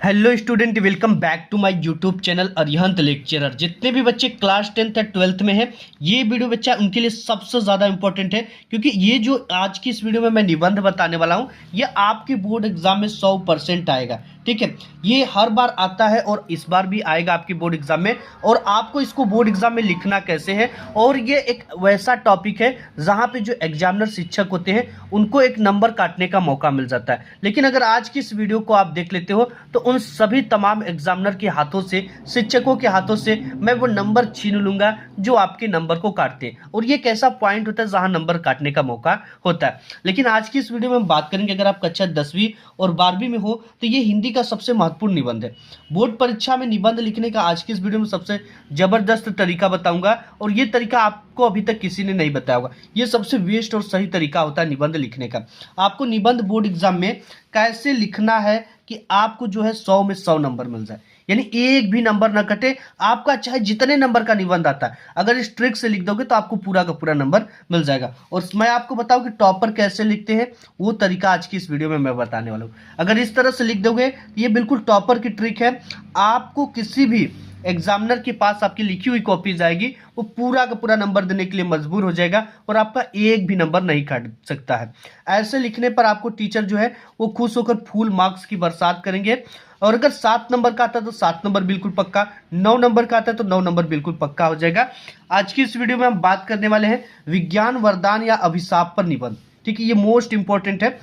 Hello student, welcome back to my YouTube channel Arihant lecturer. जितने भी बच्चे क्लास 10th या 12th में हैं, ये वीडियो बच्चा उनके लिए सबसे ज़्यादा इंपॉर्टेंट है, क्योंकि ये जो आज की इस वीडियो में मैं निबंध बताने वाला हूँ, ये आपके बोर्ड एग्जाम में 100% आएगा। ठीक है, ये हर बार आता है और इस बार भी आएगा आपके बोर्ड एग्जाम में। और आपको इसको बोर्ड एग्जाम में लिखना कैसे है, और ये एक वैसा टॉपिक है जहाँ पे जो एग्जामिनर शिक्षक होते हैं उनको एक नंबर काटने का मौका मिल जाता है। लेकिन अगर आज की इस वीडियो को आप देख लेते हो तो उन सभी तमाम एग्जामिनर के हाथों से, शिक्षकों के हाथों से मैं वो नंबर छीन लूंगा जो आपके नंबर को काटते हैं। और ये एक ऐसा पॉइंट होता है जहां नंबर काटने का मौका होता है। लेकिन आज की इस वीडियो में हम बात करेंगे, अगर आप कक्षा 10वीं और 12वीं में हो तो ये हिंदी का सबसे महत्वपूर्ण निबंध है। बोर्ड परीक्षा में निबंध लिखने का आज की इस वीडियो में सबसे जबरदस्त तरीका बताऊंगा, और ये तरीका आपको अभी तक किसी ने नहीं बताया होगा। ये सबसे बेस्ट और सही तरीका होता है निबंध लिखने का। आपको निबंध बोर्ड एग्जाम में कैसे लिखना है कि आपको जो है 100 में 100 नंबर मिल जाए, यानी एक भी नंबर ना कटे। आपका चाहे जितने नंबर का निबंध आता है, अगर इस ट्रिक से लिख दोगे तो आपको पूरा का पूरा नंबर मिल जाएगा। और मैं आपको बताऊं कि टॉपर कैसे लिखते हैं, वो तरीका आज की इस वीडियो में मैं बताने वाला हूं। अगर इस तरह से लिख दोगे, ये बिल्कुल टॉपर की ट्रिक है। आपको किसी भी एग्जामिनर के पास आपकी लिखी हुई कॉपी जाएगी, वो पूरा का पूरा नंबर देने के लिए मजबूर हो जाएगा और आपका एक भी नंबर नहीं काट सकता है। ऐसे लिखने पर आपको टीचर जो है वो खुश होकर फुल मार्क्स की बरसात करेंगे। और अगर 7 नंबर का आता है तो 7 नंबर बिल्कुल पक्का, 9 नंबर का आता है तो 9 नंबर बिल्कुल पक्का हो जाएगा। आज की इस वीडियो में हम बात करने वाले हैं विज्ञान वरदान या अभिशाप पर निबंध। ठीक है, ये मोस्ट इंपॉर्टेंट है,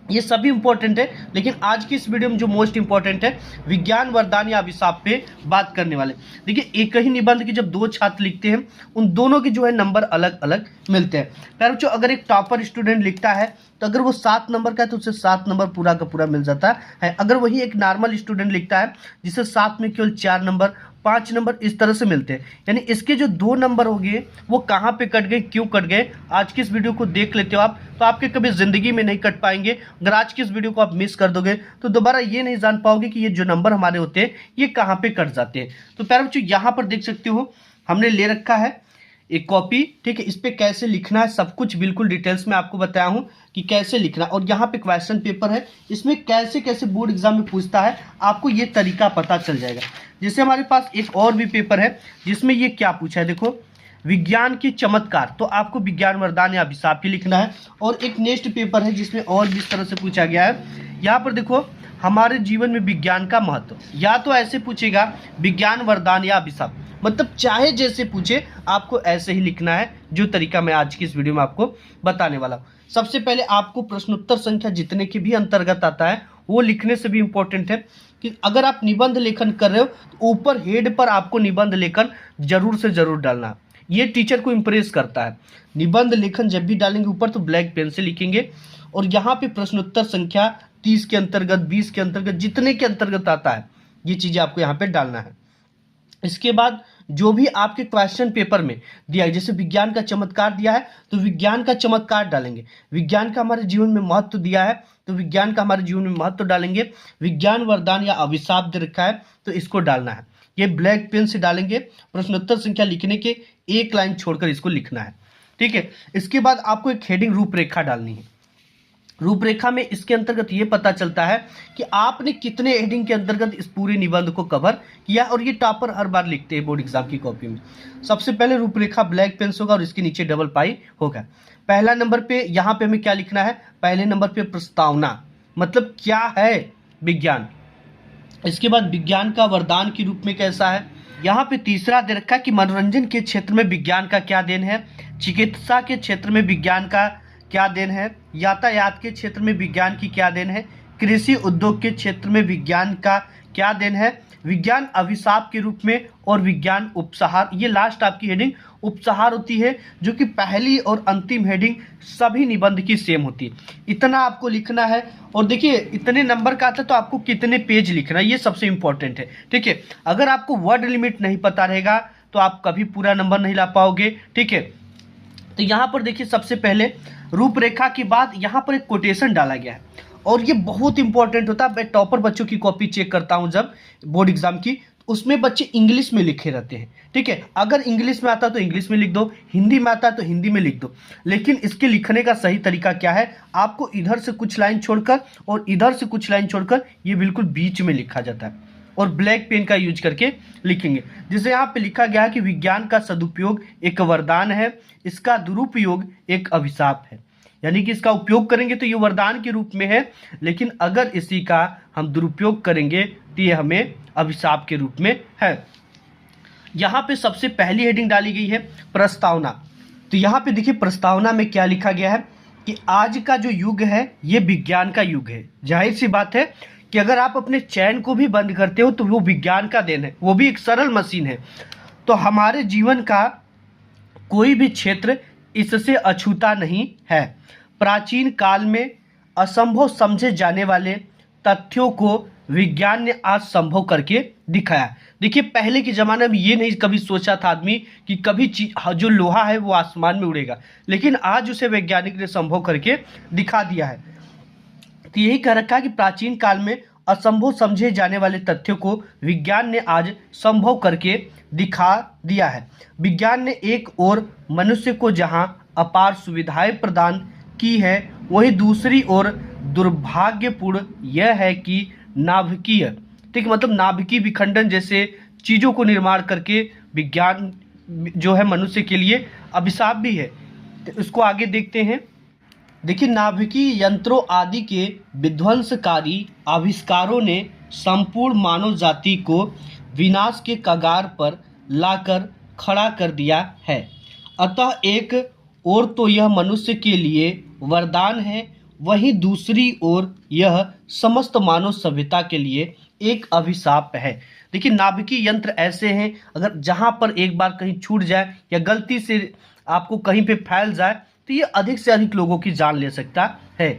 ये सभी इंपॉर्टेंट है, लेकिन आज की इस वीडियो में जो मोस्ट इंपॉर्टेंट है, विज्ञान वरदान या अभिशाप पे बात करने वाले। देखिए, एक ही निबंध के जब दो छात्र लिखते हैं, उन दोनों के जो है नंबर अलग अलग मिलते हैं। पर जो अगर एक टॉपर स्टूडेंट लिखता है तो अगर वो 7 नंबर का है तो उसे 7 नंबर पूरा का पूरा मिल जाता है। अगर वही एक नॉर्मल स्टूडेंट लिखता है जिसे 7 में केवल 4 नंबर, 5 नंबर इस तरह से मिलते हैं, यानी इसके जो 2 नंबर हो गए वो कहाँ पे कट गए, क्यों कट गए, आज की इस वीडियो को देख लेते हो आप तो आपके कभी जिंदगी में नहीं कट पाएंगे। अगर आज की इस वीडियो को आप मिस कर दोगे तो दोबारा ये नहीं जान पाओगे कि ये जो नंबर हमारे होते हैं ये कहाँ पे कट जाते हैं। तो प्यारे बच्चों, यहाँ पर देख सकते हो हमने ले रखा है एक कॉपी। ठीक है, इस पे कैसे लिखना है सब कुछ बिल्कुल डिटेल्स में आपको बताया हूँ कि कैसे लिखना। और यहाँ पे क्वेश्चन पेपर है, इसमें कैसे कैसे बोर्ड एग्जाम में पूछता है आपको ये तरीका पता चल जाएगा। जैसे हमारे पास एक और भी पेपर है जिसमें ये क्या पूछा है, देखो, विज्ञान की चमत्कार, तो आपको विज्ञान वरदान या अभिशाप ही लिखना है। और एक नेक्स्ट पेपर है जिसमें और भी इस तरह से पूछा गया है। यहाँ पर देखो, हमारे जीवन में विज्ञान का महत्व, या तो ऐसे पूछेगा विज्ञान वरदान या अभिशाप, मतलब चाहे जैसे पूछे आपको ऐसे ही लिखना है, जो तरीका मैं आज की इस वीडियो में आपको बताने वाला हूँ। सबसे पहले आपको प्रश्नोत्तर संख्या जितने के भी अंतर्गत आता है वो लिखने से भी इंपॉर्टेंट है कि अगर आप निबंध लेखन कर रहे हो तो ऊपर हेड पर आपको निबंध लेखन जरूर से जरूर डालना। ये टीचर को इंप्रेस करता है। निबंध लेखन जब भी डालेंगे ऊपर तो ब्लैक पेन से लिखेंगे। और यहाँ पे प्रश्नोत्तर संख्या 30 के अंतर्गत, 20 के अंतर्गत, जितने के अंतर्गत आता है ये चीजें आपको यहाँ पे डालना है। इसके बाद जो भी आपके क्वेश्चन पेपर में दिया है, जैसे विज्ञान का चमत्कार दिया है तो विज्ञान का चमत्कार डालेंगे। विज्ञान का हमारे जीवन में महत्व दिया है तो विज्ञान का हमारे जीवन में महत्व डालेंगे। विज्ञान वरदान या अभिशाप दे रखा है तो इसको डालना है, ये ब्लैक पेन से डालेंगे। प्रश्नोत्तर संख्या लिखने के एक लाइन छोड़कर इसको लिखना है। ठीक है, इसके बाद आपको एक हेडिंग रूपरेखा डालनी है। रूपरेखा में इसके अंतर्गत ये पता चलता है कि आपने कितने हेडिंग के अंतर्गत इस पूरे निबंध को कवर किया। और ये टॉपर हर बार लिखते हैं बोर्ड एग्जाम की कॉपी में। सबसे पहले रूपरेखा ब्लैक पेन होगा और इसके नीचे डबल पाई होगा। पहला नंबर पे यहाँ पे हमें क्या लिखना है, पहले नंबर पे प्रस्तावना, मतलब क्या है विज्ञान। इसके बाद विज्ञान का वरदान के रूप में कैसा है। यहाँ पे तीसरा दे रखा है कि मनोरंजन के क्षेत्र में विज्ञान का क्या देन है, चिकित्सा के क्षेत्र में विज्ञान का क्या देन है, यातायात के क्षेत्र में विज्ञान की क्या देन है, कृषि उद्योग के क्षेत्र में विज्ञान का क्या देन है, विज्ञान अभिशाप के रूप में, और विज्ञान उपसहार। ये लास्ट आपकी हेडिंग उपसहार होती है, जो कि पहली और अंतिम हेडिंग सभी निबंध की सेम होती है। इतना आपको लिखना है। और देखिए, इतने नंबर का आता है तो आपको कितने पेज लिखना है ये सबसे इंपॉर्टेंट है। ठीक है, अगर आपको वर्ड लिमिट नहीं पता रहेगा तो आप कभी पूरा नंबर नहीं ला पाओगे। ठीक है, तो यहाँ पर देखिए, सबसे पहले रूपरेखा के बाद यहाँ पर एक कोटेशन डाला गया है, और ये बहुत इंपॉर्टेंट होता है। मैं टॉपर बच्चों की कॉपी चेक करता हूँ जब बोर्ड एग्जाम की, उसमें बच्चे इंग्लिश में लिखे रहते हैं। ठीक है, अगर इंग्लिश में आता है तो इंग्लिश में लिख दो, हिंदी में आता है तो हिंदी में लिख दो। लेकिन इसके लिखने का सही तरीका क्या है, आपको इधर से कुछ लाइन छोड़कर और इधर से कुछ लाइन छोड़कर ये बिल्कुल बीच में लिखा जाता है और ब्लैक पेन का यूज करके लिखेंगे। जैसे यहाँ पे लिखा गया है कि विज्ञान का सदुपयोग एक वरदान है, इसका दुरुपयोग एक अभिशाप है। यानी कि इसका उपयोग करेंगे तो ये वरदान के रूप में है, लेकिन अगर इसी का हम दुरुपयोग करेंगे तो ये हमें अभिशाप के रूप में है। यहाँ पे सबसे पहली हेडिंग डाली गई है प्रस्तावना। तो यहाँ पे देखिए प्रस्तावना में क्या लिखा गया है कि आज का जो युग है ये विज्ञान का युग है। जाहिर सी बात है कि अगर आप अपने चैन को भी बंद करते हो तो वो विज्ञान का देन है, वो भी एक सरल मशीन है। तो हमारे जीवन का कोई भी क्षेत्र इससे अछूता नहीं है। प्राचीन काल में असंभव समझे जाने वाले तथ्यों को विज्ञान ने आज संभव करके दिखाया। देखिए पहले के ज़माने में ये नहीं कभी सोचा था आदमी कि कभी जो लोहा है वो आसमान में उड़ेगा, लेकिन आज उसे वैज्ञानिक ने संभव करके दिखा दिया है। तो यही कह रखा है कि प्राचीन काल में असंभव समझे जाने वाले तथ्यों को विज्ञान ने आज संभव करके दिखा दिया है। विज्ञान ने एक ओर मनुष्य को जहां अपार सुविधाएं प्रदान की है, वहीं दूसरी ओर दुर्भाग्यपूर्ण यह है कि नाभिकीय, ठीक मतलब नाभिकीय विखंडन जैसे चीज़ों को निर्माण करके विज्ञान जो है मनुष्य के लिए अभिशाप भी है। तो इसको आगे देखते हैं। देखिए नाभिकीय यंत्रों आदि के विध्वंसकारी आविष्कारों ने संपूर्ण मानव जाति को विनाश के कगार पर लाकर खड़ा कर दिया है। अतः एक ओर तो यह मनुष्य के लिए वरदान है, वहीं दूसरी ओर यह समस्त मानव सभ्यता के लिए एक अभिशाप है। देखिए नाभिकीय यंत्र ऐसे हैं, अगर जहाँ पर एक बार कहीं छूट जाए या गलती से आपको कहीं पे फैल जाए तो ये अधिक से अधिक लोगों की जान ले सकता है।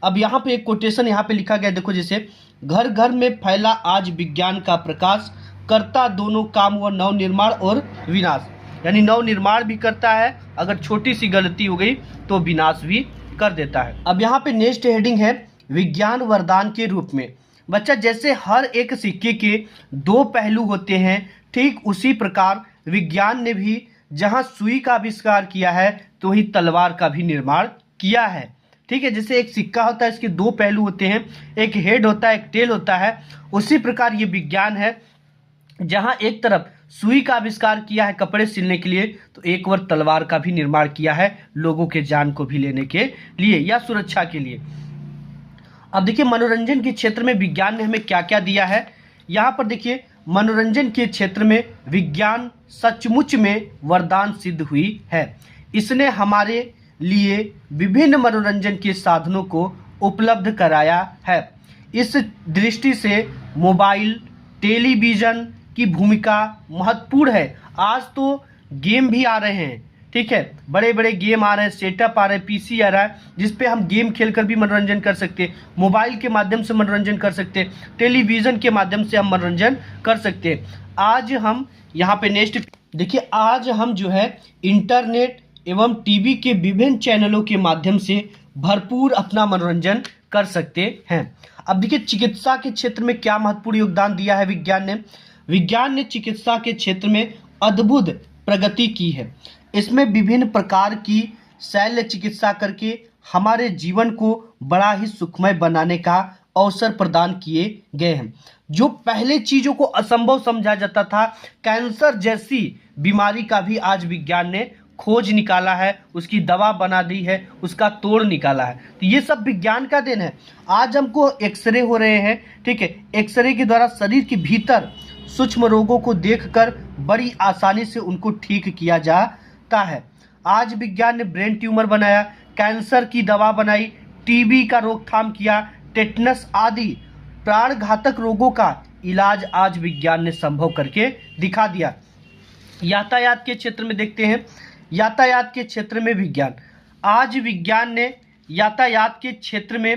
अब यहाँ पे एक कोटेशन यहाँ पे लिखा गया, देखो जैसे घर घर में फैला आज विज्ञान का प्रकाश, करता दोनों काम व नव निर्माण और विनाश। यानी नव निर्माण भी करता है, अगर छोटी सी गलती हो गई तो विनाश भी कर देता है। अब यहाँ पे नेक्स्ट हेडिंग है विज्ञान वरदान के रूप में। बच्चा जैसे हर एक सिक्के के दो पहलू होते हैं, ठीक उसी प्रकार विज्ञान ने भी जहाँ सुई का आविष्कार किया है तो वही तलवार का भी निर्माण किया है। ठीक है, जैसे एक सिक्का होता है इसके दो पहलू होते हैं, एक हेड होता है एक टेल होता है, उसी प्रकार ये विज्ञान है जहाँ एक तरफ सुई का आविष्कार किया है कपड़े सिलने के लिए, तो एक बार तलवार का भी निर्माण किया है लोगों के जान को भी लेने के लिए या सुरक्षा के लिए। अब देखिए मनोरंजन के क्षेत्र में विज्ञान ने हमें क्या क्या दिया है। यहाँ पर देखिए मनोरंजन के क्षेत्र में विज्ञान सचमुच में वरदान सिद्ध हुई है। इसने हमारे लिए विभिन्न मनोरंजन के साधनों को उपलब्ध कराया है। इस दृष्टि से मोबाइल टेलीविज़न की भूमिका महत्वपूर्ण है। आज तो गेम भी आ रहे हैं, ठीक है, बड़े बड़े गेम आ रहे हैं, सेटअप आ रहे हैं, पीसी आ रहा है जिस पे हम गेम खेलकर भी मनोरंजन कर सकते हैं, मोबाइल के माध्यम से मनोरंजन कर सकते हैं, टेलीविज़न के माध्यम से हम मनोरंजन कर सकते हैं। आज हम यहाँ पे नेक्स्ट देखिए, आज हम जो है इंटरनेट एवं टीवी के विभिन्न चैनलों के माध्यम से भरपूर अपना मनोरंजन कर सकते हैं। अब देखिए चिकित्सा के क्षेत्र में क्या महत्वपूर्ण योगदान दिया है विज्ञान ने। विज्ञान ने चिकित्सा के क्षेत्र में अद्भुत प्रगति की है। इसमें विभिन्न प्रकार की शल्य चिकित्सा करके हमारे जीवन को बड़ा ही सुखमय बनाने का अवसर प्रदान किए गए हैं। जो पहले चीज़ों को असंभव समझा जाता था, कैंसर जैसी बीमारी का भी आज विज्ञान ने खोज निकाला है, उसकी दवा बना दी है, उसका तोड़ निकाला है। तो ये सब विज्ञान का देन है। आज हमको एक्सरे हो रहे हैं, ठीक है, एक्सरे के द्वारा शरीर के भीतर सूक्ष्म रोगों को देखकर बड़ी आसानी से उनको ठीक किया जाता है। आज विज्ञान ने ब्रेन ट्यूमर बनाया, कैंसर की दवा बनाई, टीबी का रोकथाम किया, टेटनस आदि प्राणघातक रोगों का इलाज आज विज्ञान ने संभव करके दिखा दिया। यातायात के क्षेत्र में देखते हैं, यातायात के क्षेत्र में विज्ञान, आज विज्ञान ने यातायात के क्षेत्र में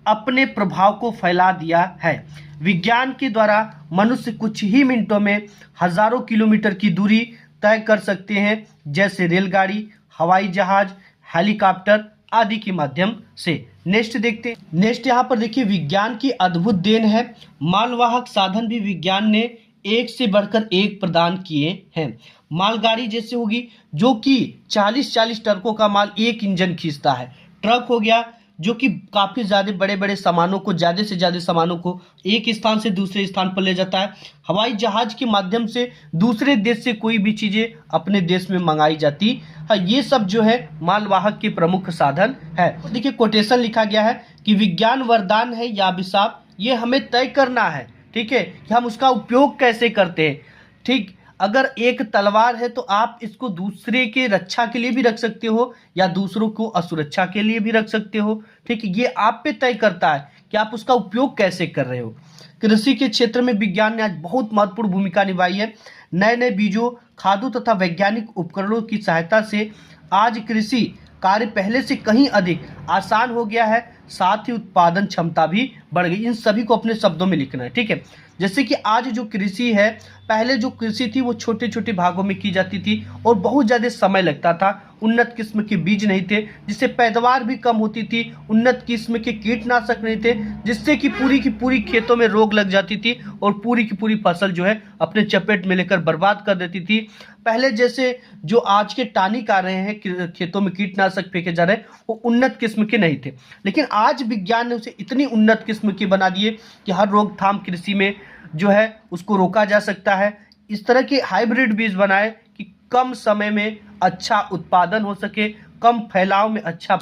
अपने प्रभाव को फैला दिया है। विज्ञान के द्वारा मनुष्य कुछ ही मिनटों में हजारों किलोमीटर की दूरी तय कर सकते हैं, जैसे रेलगाड़ी, हवाई जहाज, हेलीकॉप्टर आदि के माध्यम से। नेक्स्ट देखते हैं। नेक्स्ट यहाँ पर देखिए विज्ञान की अद्भुत देन है। मालवाहक साधन भी विज्ञान ने एक से बढ़कर एक प्रदान किए हैं। मालगाड़ी जैसे होगी जो कि 40-40 ट्रकों का माल एक इंजन खींचता है। ट्रक हो गया जो कि काफ़ी ज़्यादा बड़े बड़े सामानों को, ज़्यादा से ज़्यादा सामानों को एक स्थान से दूसरे स्थान पर ले जाता है। हवाई जहाज़ के माध्यम से दूसरे देश से कोई भी चीज़ें अपने देश में मंगाई जाती है। ये सब जो है मालवाहक के प्रमुख साधन है। देखिए कोटेशन लिखा गया है कि विज्ञान वरदान है या अभिशाप, ये हमें तय करना है, ठीक है, कि हम उसका उपयोग कैसे करते हैं। ठीक, अगर एक तलवार है तो आप इसको दूसरे के रक्षा के लिए भी रख सकते हो या दूसरों को असुरक्षा के लिए भी रख सकते हो। ठीक है, ये आप पे तय करता है कि आप उसका उपयोग कैसे कर रहे हो। कृषि के क्षेत्र में विज्ञान ने आज बहुत महत्वपूर्ण भूमिका निभाई है। नए नए बीजों, खादों तथा वैज्ञानिक उपकरणों की सहायता से आज कृषि कार्य पहले से कहीं अधिक आसान हो गया है, साथ ही उत्पादन क्षमता भी बढ़ गई। इन सभी को अपने शब्दों में लिखना है, ठीक है। जैसे कि आज जो कृषि है, पहले जो कृषि थी वो छोटे छोटे भागों में की जाती थी और बहुत ज़्यादा समय लगता था। उन्नत किस्म के बीज नहीं थे जिससे पैदावार भी कम होती थी। उन्नत किस्म के कीटनाशक नहीं थे जिससे कि पूरी की पूरी खेतों में रोग लग जाती थी और पूरी की पूरी फसल जो है अपने चपेट में लेकर बर्बाद कर देती थी। पहले जैसे जो आज के टॉनिक आ रहे हैं, खेतों में कीटनाशक फेंके जा रहे हैं, वो उन्नत किस्म के नहीं थे। लेकिन आज विज्ञान ने उसे इतनी उन्नत किस्म के बना दिए कि हर रोकथाम कृषि में जो है उसको रोका जा सकता है। इस तरह के हाइब्रिड बीज बनाए कि कम समय में अच्छा उत्पादन हो सके, कम फैलाव में अच्छा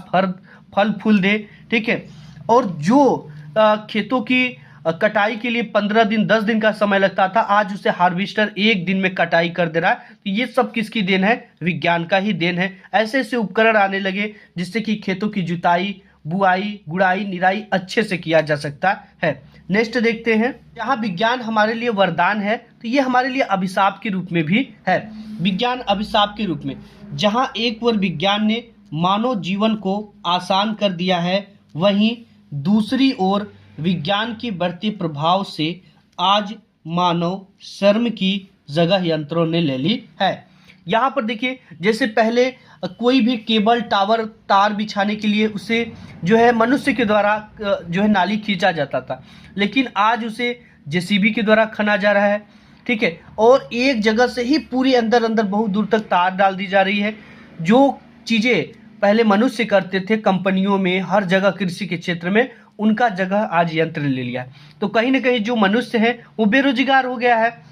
फल फूल दे, ठीक है। और जो खेतों की कटाई के लिए 15 दिन 10 दिन का समय लगता था, आज उसे हार्वेस्टर 1 दिन में कटाई कर दे रहा है। तो ये सब किसकी देन है? विज्ञान का ही देन है। ऐसे ऐसे उपकरण आने लगे जिससे कि खेतों की जुताई, बुआई, गुड़ाई, निराई अच्छे से किया जा सकता है। नेक्स्ट देखते हैं, जहाँ विज्ञान हमारे लिए वरदान है तो ये हमारे लिए अभिशाप के रूप में भी है। विज्ञान अभिशाप के रूप में, जहाँ एक ओर विज्ञान ने मानव जीवन को आसान कर दिया है, वहीं दूसरी ओर विज्ञान के बढ़ते प्रभाव से आज मानव श्रम की जगह यंत्रों ने ले ली है। यहाँ पर देखिए, जैसे पहले कोई भी केबल टावर तार बिछाने के लिए उसे जो है मनुष्य के द्वारा जो है नाली खींचा जाता था, लेकिन आज उसे जेसीबी के द्वारा खना जा रहा है, ठीक है। और एक जगह से ही पूरी अंदर अंदर बहुत दूर तक तार डाल दी जा रही है। जो चीज़ें पहले मनुष्य करते थे कंपनियों में, हर जगह कृषि के क्षेत्र में, उनका जगह आज यंत्र ले लिया है। तो कहीं ना कहीं जो मनुष्य है वो बेरोजगार हो गया है,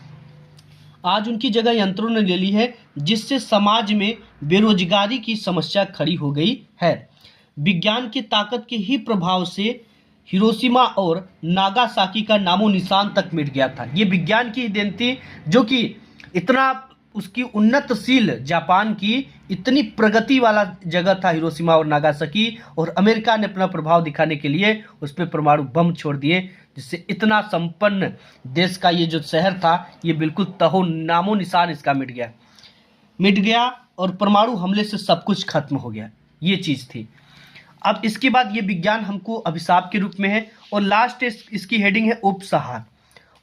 आज उनकी जगह यंत्रों ने ले ली है, जिससे समाज में बेरोजगारी की समस्या खड़ी हो गई है। विज्ञान की ताकत के ही प्रभाव से हिरोशिमा और नागासाकी का नामो निशान तक मिट गया था। ये विज्ञान की ही देन थी, जो कि इतना उसकी उन्नतशील जापान की इतनी प्रगति वाला जगह था हिरोशिमा और नागासाकी, और अमेरिका ने अपना प्रभाव दिखाने के लिए उस पर परमाणु बम छोड़ दिए, जिससे इतना संपन्न देश का ये जो शहर था ये बिल्कुल तहो नामो निशान इसका मिट गया और परमाणु हमले से सब कुछ खत्म हो गया। ये चीज़ थी। अब इसके बाद ये विज्ञान हमको अभिशाप के रूप में है। और लास्ट इसकी हेडिंग है उपसहार।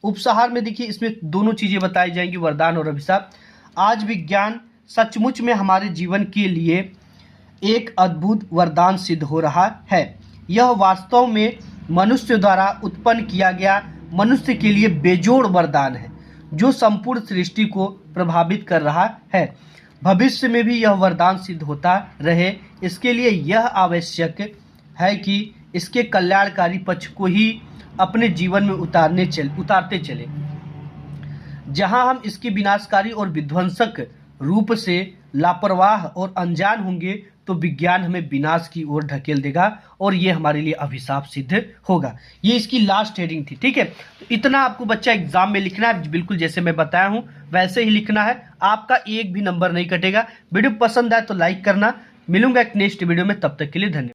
उपसहार में देखिए, इसमें दोनों चीज़ें बताई जाएंगी, वरदान और अभिशाप। आज विज्ञान सचमुच में हमारे जीवन के लिए एक अद्भुत वरदान सिद्ध हो रहा है। यह वास्तव में मनुष्य द्वारा उत्पन्न किया गया मनुष्य के लिए बेजोड़ वरदान है, जो संपूर्ण सृष्टि को प्रभावित कर रहा है। भविष्य में भी यह वरदान सिद्ध होता रहे, इसके लिए यह आवश्यक है कि इसके कल्याणकारी पक्ष को ही अपने जीवन में उतारते चले। जहां हम इसके विनाशकारी और विध्वंसक रूप से लापरवाह और अनजान होंगे, तो विज्ञान हमें विनाश की ओर ढकेल देगा और ये हमारे लिए अभिशाप सिद्ध होगा। ये इसकी लास्ट हेडिंग थी, ठीक है। तो इतना आपको बच्चा एग्जाम में लिखना है, बिल्कुल जैसे मैं बताया हूँ वैसे ही लिखना है। आपका एक भी नंबर नहीं कटेगा। वीडियो पसंद आए तो लाइक करना। मिलूंगा एक नेक्स्ट वीडियो में, तब तक के लिए धन्यवाद।